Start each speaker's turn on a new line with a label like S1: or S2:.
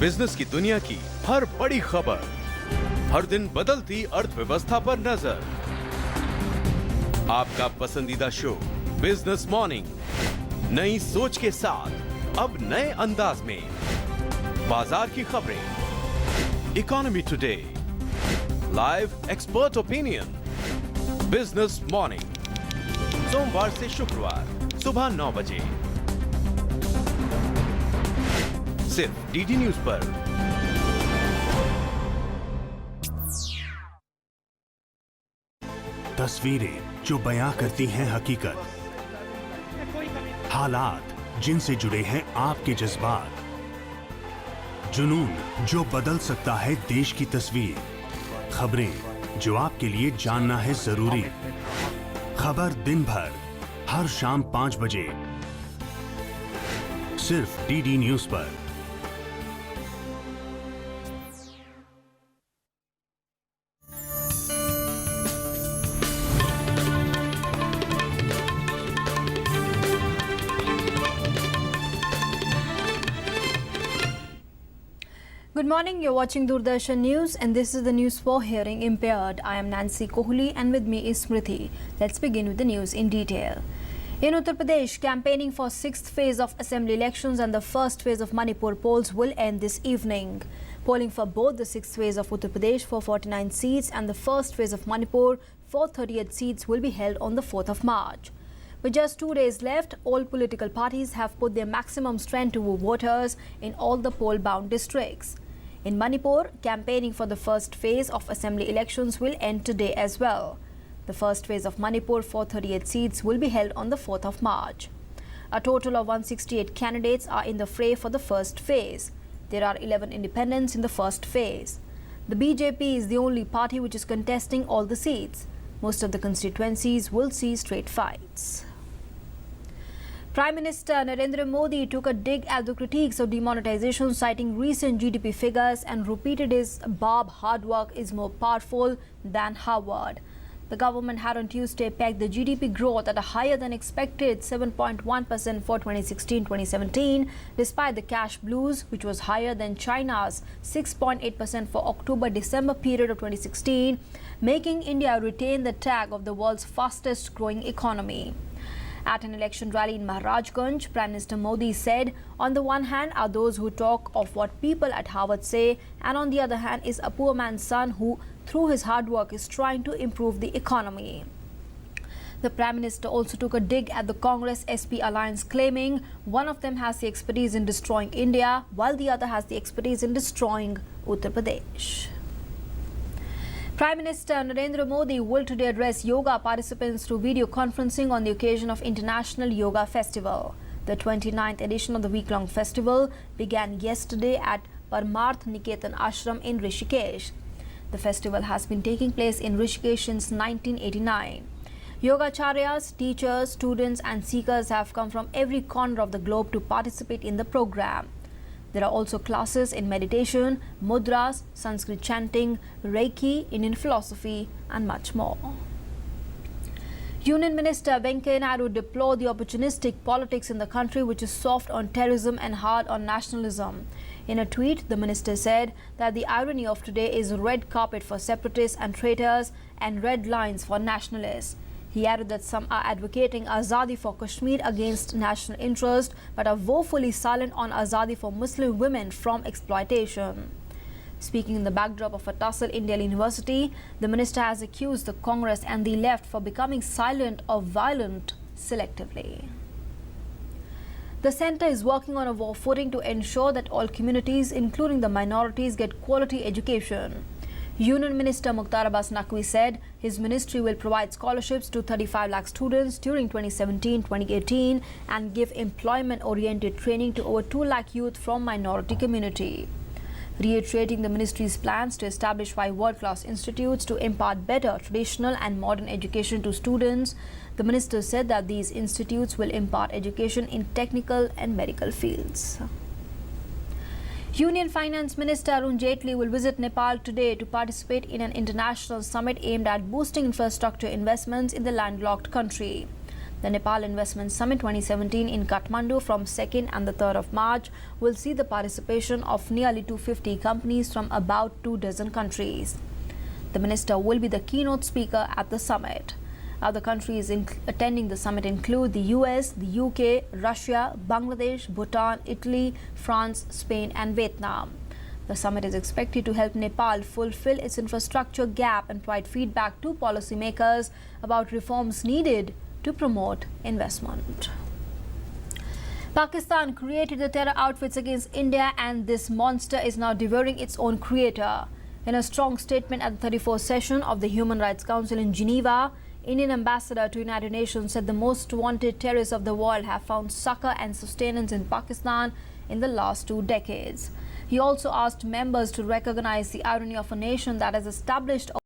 S1: Business की दुनिया की हर बड़ी खबर, हर दिन बदलती अर्थव्यवस्था पर नजर। आपका पसंदीदा शो बिजनेस मॉर्निंग, नई सोच के साथ अब नए अंदाज में। बाजार की खबरें, economy today, live expert opinion. Business morning, सोमवार से शुक्रवार सुबह 9 बजे, सिर्फ डीडी न्यूज पर।
S2: तस्वीरें जो बयां करती हैं हकीकत, हालात जिनसे जुड़े हैं आपके जज्बात, जुनून जो बदल सकता है देश की तस्वीर, खबरें जो आपके लिए जानना है जरूरी। खबर दिन भर, हर शाम 5 बजे, सिर्फ डीडी न्यूज पर।
S3: Good morning, you're watching Doordarshan News and this is the news for hearing impaired. I am Nancy Kohli and with me is Smriti. Let's begin with the news in detail. In Uttar Pradesh, campaigning for 6th phase of assembly elections and the first phase of Manipur polls will end this evening. Polling for both the 6th phase of Uttar Pradesh for 49 seats and the first phase of Manipur for 38 seats will be held on the 4th of March. With just 2 days left, all political parties have put their maximum strength to woo voters in all the poll-bound districts. In Manipur, campaigning for the first phase of assembly elections will end today as well. The first phase of Manipur for 38 seats will be held on the 4th of March. A total of 168 candidates are in the fray for the first phase. There are 11 independents in the first phase. The BJP is the only party which is contesting all the seats. Most of the constituencies will see straight fights. Prime Minister Narendra Modi took a dig at the critiques of demonetization, citing recent GDP figures and repeated his barb hard work is more powerful than Harvard. The government had on Tuesday pegged the GDP growth at a higher than expected 7.1% for 2016-2017, despite the cash blues, which was higher than China's 6.8% for October-December period of 2016, making India retain the tag of the world's fastest growing economy. At an election rally in Maharajganj, Prime Minister Modi said, on the one hand are those who talk of what people at Harvard say, and on the other hand is a poor man's son who, through his hard work, is trying to improve the economy. The Prime Minister also took a dig at the Congress-SP alliance, claiming one of them has the expertise in destroying India, while the other has the expertise in destroying Uttar Pradesh. Prime Minister Narendra Modi will today address yoga participants through video conferencing on the occasion of International Yoga Festival. The 29th edition of the week-long festival began yesterday at Parmarth Niketan Ashram in Rishikesh. The festival has been taking place in Rishikesh since 1989. Yogacharyas, teachers, students and seekers have come from every corner of the globe to participate in the program. There are also classes in meditation, mudras, Sanskrit chanting, Reiki, Indian philosophy and much more. Union Minister Venkaiah Naidu deplored the opportunistic politics in the country, which is soft on terrorism and hard on nationalism. In a tweet, the minister said that the irony of today is red carpet for separatists and traitors and red lines for nationalists. He added that some are advocating Azadi for Kashmir against national interest, but are woefully silent on Azadi for Muslim women from exploitation. Speaking in the backdrop of a tussle in Delhi University, the minister has accused the Congress and the left for becoming silent or violent selectively. The centre is working on a war footing to ensure that all communities, including the minorities, get quality education. Union Minister Mukhtar Abbas Naqvi said his ministry will provide scholarships to 35 lakh students during 2017-2018 and give employment-oriented training to over 2 lakh youth from minority community. Reiterating the ministry's plans to establish 5 world-class institutes to impart better traditional and modern education to students, the minister said that these institutes will impart education in technical and medical fields. Union Finance Minister Arun Jaitley will visit Nepal today to participate in an international summit aimed at boosting infrastructure investments in the landlocked country. The Nepal Investment Summit 2017 in Kathmandu from 2nd and the 3rd of March will see the participation of nearly 250 companies from about 24 countries. The minister will be the keynote speaker at the summit. Other countries attending the summit include the US, the UK, Russia, Bangladesh, Bhutan, Italy, France, Spain and Vietnam. The summit is expected to help Nepal fulfill its infrastructure gap and provide feedback to policymakers about reforms needed to promote investment. Pakistan created the terror outfits against India, and this monster is now devouring its own creator. In a strong statement at the 34th session of the Human Rights Council in Geneva, Indian ambassador to United Nations said the most wanted terrorists of the world have found succor and sustenance in Pakistan in the last 2 decades. He also asked members to recognize the irony of a nation that has established